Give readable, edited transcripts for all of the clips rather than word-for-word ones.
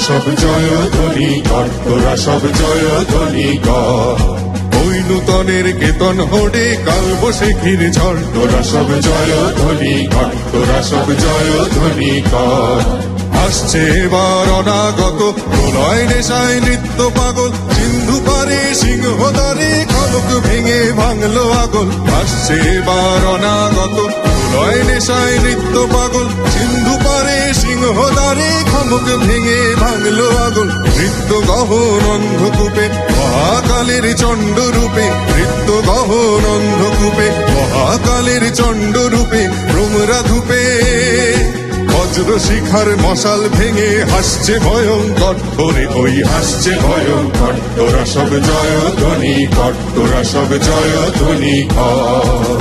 সব জয় ধ্বনি কর, তোরা সব জয় ধ্বনি কর। ওই নূতনের কেতন হোড়ে কাল বৈশাখীর ঝড়, তোরা সব জয় ধ্বনি কর, তোরা সব জয় ধ্বনি কর। আসছে এবার অনাগত প্রলয় নেশায় নৃত্য পাগল, সিন্ধু পারে সিংহদ্বারে খলক ভেঙে ভাঙলো আগল। আসছে এবার অনাগত প্রলয় নেশায় নৃত্য পাগল, সিন্ধু পারে সিংহদ্বারে খলক ভেঙে ভাঙলো আগল। নৃত্য গহন অন্ধকূপে মহাকালের চণ্ড রূপে, নৃত্য গহন অন্ধকূপে মহাকালের চণ্ড রূপে, ভ্রমরা ধূপে বজ্র শিখার মশাল ভেঙে হাসছে ভয়ঙ্কর, ওরে ওই হাসছে ভয়ঙ্কর। তোরা সব জয় ধ্বনি কর, তোরা সব জয় ধ্বনি কর।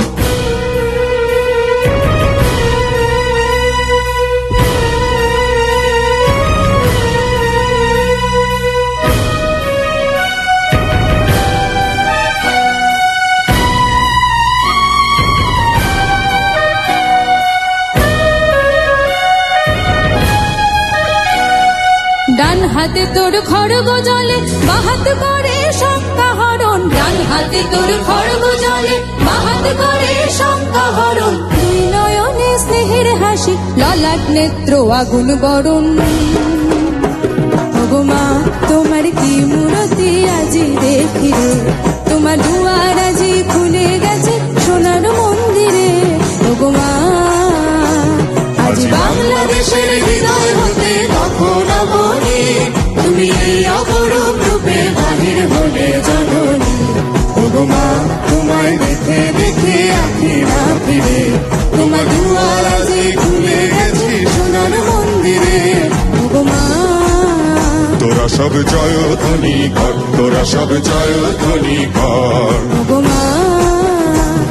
ডান হাতে তোর খড়গ জলে, বাহাত করে শঙ্কা হরণ। ডান হাতে তোর খড়গ জলে, বাহাত করে শঙ্কা হরণ। দুই নয়নে স্নেহের হাসি, ললাট নেত্র আগুন বরণ। ওগো মা তোমার কি মূরতি আজি দেখি রে, তোমার দুয়ার আজি খুলে গেছে সোনার মন্দিরে। ওগো মা আজ বাংলাদেশের হৃদয় হতে তখন বলি, তুমি এই অপরূপ রূপে বাহির হলে জননী। ওগো মা তোমায় দেখে দেখে আঁখি না ফিরে, তোমার দুয়ার আজি খুলে গেছে সোনার মন্দিরে। ওগো মা তোরা সব জয় ধ্বনি কর, তোরা সব জয় ধ্বনি কর। ওগো মা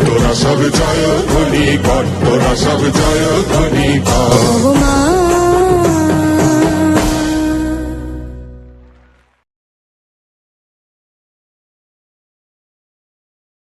তোরা সব জয় ধ্বনি কর, তোরা সব জয় ধ্বনি কর। ওগো মা।